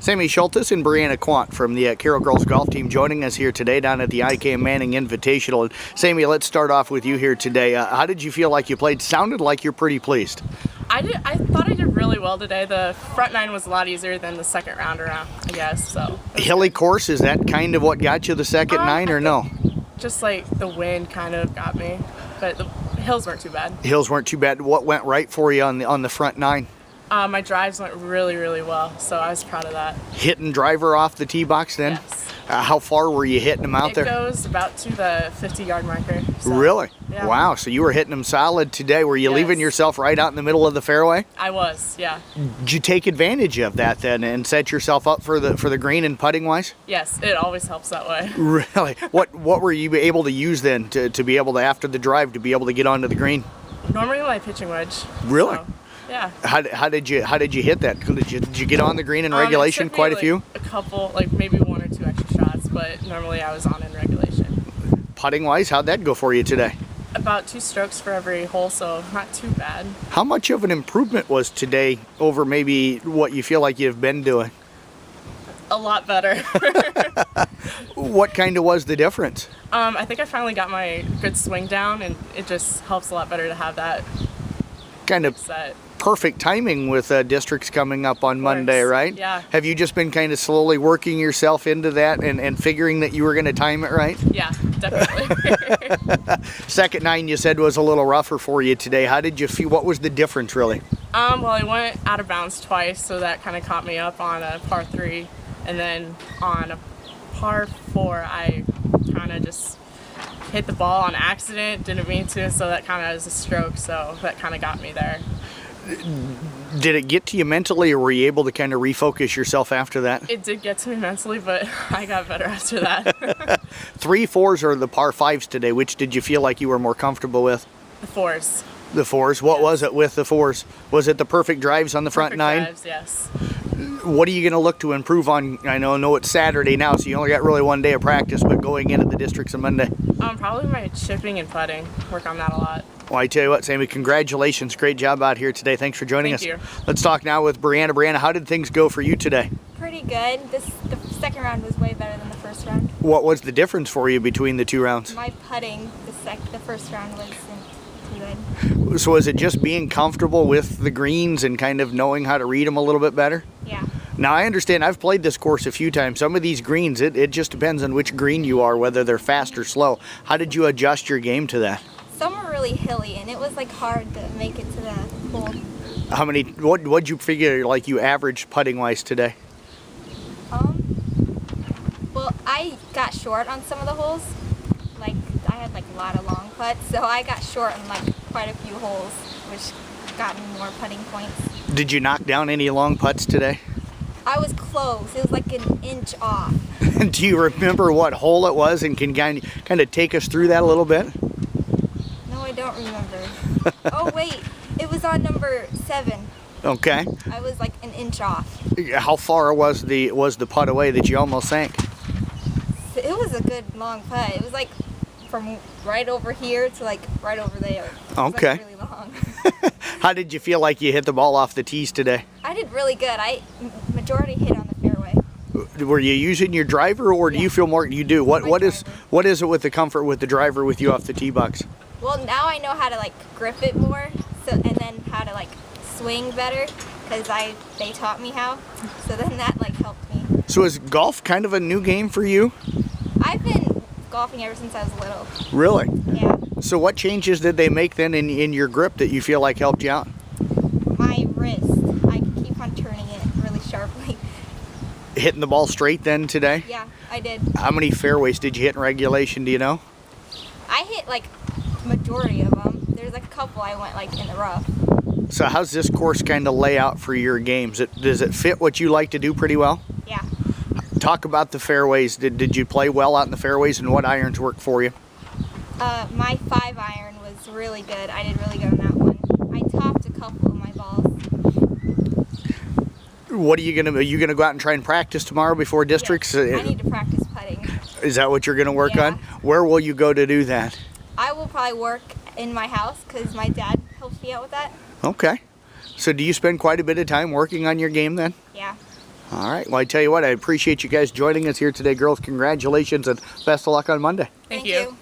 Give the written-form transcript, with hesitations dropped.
Sammi Schultes and Breanna Quandt from the Carroll girls golf team joining us here today down at the IKM Manning Invitational. And Sammi, let's start off with you here today. How did you feel like you played? Sounded like you're pretty pleased. I thought I did really well today. The front nine was a lot easier than the second round around, I guess. So hilly course, is that kind of what got you the second nine, or no? Just like the wind kind of got me, but the hills weren't too bad. Hills weren't too bad. What went right for you on the front nine? My drives went really, really well, so I was proud of that. Hitting driver off the tee box then? Yes. How far were you hitting them out there? It goes about to the 50-yard marker. So, really? Yeah. Wow, so you were hitting them solid today. Were you leaving yourself right out in the middle of the fairway? I was, yeah. Did you take advantage of that then and set yourself up for the green and putting wise? Yes, it always helps that way. Really? What were you able to use then to be able to, after the drive, to be able to get onto the green? Normally my pitching wedge. Really? So, yeah. How did you hit that? Did you get on the green in regulation? Quite a few? A couple, like maybe one or two extra shots, but normally I was on in regulation. Putting wise, how'd that go for you today? About 2 strokes for every hole, so not too bad. How much of an improvement was today over maybe what you feel like you've been doing? A lot better. What kind of was the difference? I think I finally got my good swing down, and it just helps a lot better to have that kind of set. Perfect timing with districts coming up on Monday, right? Yeah. Have you just been kind of slowly working yourself into that and figuring that you were going to time it right? Yeah, definitely. Second nine you said was a little rougher for you today. How did you feel? What was the difference really? Well, I went out of bounds twice, so that kind of caught me up on a par 3, and then on a par 4 I kind of just hit the ball on accident, didn't mean to, so that kind of was a stroke, so that kind of got me there. Did it get to you mentally, or were you able to kind of refocus yourself after that? It did get to me mentally, but I got better after that. 3 4s or the par 5s today, which did you feel like you were more comfortable with? The 4s. The 4s? What was it with the 4s? Was it the perfect drives on the front nine? Drives, yes. What are you going to look to improve on? I know it's Saturday now, so you only got really 1 day of practice, but going into the districts on Monday? Probably my chipping and putting. Work on that a lot. Well, I tell you what, Sammi, congratulations. Great job out here today. Thanks for joining us. Thank you. Let's talk now with Breanna. Breanna, how did things go for you today? Pretty good. The second round was way better than the first round. What was the difference for you between the 2 rounds? My putting, the first round wasn't too good. So is it just being comfortable with the greens and kind of knowing how to read them a little bit better? Yeah. Now, I understand, I've played this course a few times. Some of these greens, it just depends on which green you are, whether they're fast or slow. How did you adjust your game to that? Some were really hilly, and it was like hard to make it to the hole. What'd you figure like you averaged putting wise today? Well, I got short on some of the holes. Like, I had like a lot of long putts, so I got short on like quite a few holes, which got me more putting points. Did you knock down any long putts today? I was close. It was like an inch off. Do you remember what hole it was, and can kind of take us through that a little bit? No, I don't remember. Oh wait, it was on number 7. Okay. I was like an inch off. How far was the putt away that you almost sank? It was a good long putt. It was like from right over here to like right over there. It was okay. Like really long. How did you feel like you hit the ball off the tees today? I did really good. Majority hit on the fairway. Were you using your driver, or do you feel more? You do. What is it with the comfort with the driver with you off the tee box? Well, now I know how to like grip it more, and then how to like swing better, because they taught me how. So then that like helped me. So is golf kind of a new game for you? I've been golfing ever since I was little. Really? Yeah. So what changes did they make then in your grip that you feel like helped you out? My wrist. I can keep on turning it really sharply. Hitting the ball straight then today? Yeah, I did. How many fairways did you hit in regulation, do you know? I hit like majority of them. There's like a couple I went like in the rough. So how's this course kind of lay out for your games? Does it fit what you like to do pretty well? Yeah. Talk about the fairways. Did you play well out in the fairways, and what irons work for you? My 5-iron was really good. I did really good on that one. I topped a couple of my balls. What are you gonna go out and try and practice tomorrow before districts? Yes, I need to practice putting. Is that what you're gonna work on? Where will you go to do that? I will probably work in my house because my dad helps me out with that. Okay. So do you spend quite a bit of time working on your game then? Yeah. All right. Well, I tell you what, I appreciate you guys joining us here today, girls. Congratulations and best of luck on Monday. Thank you.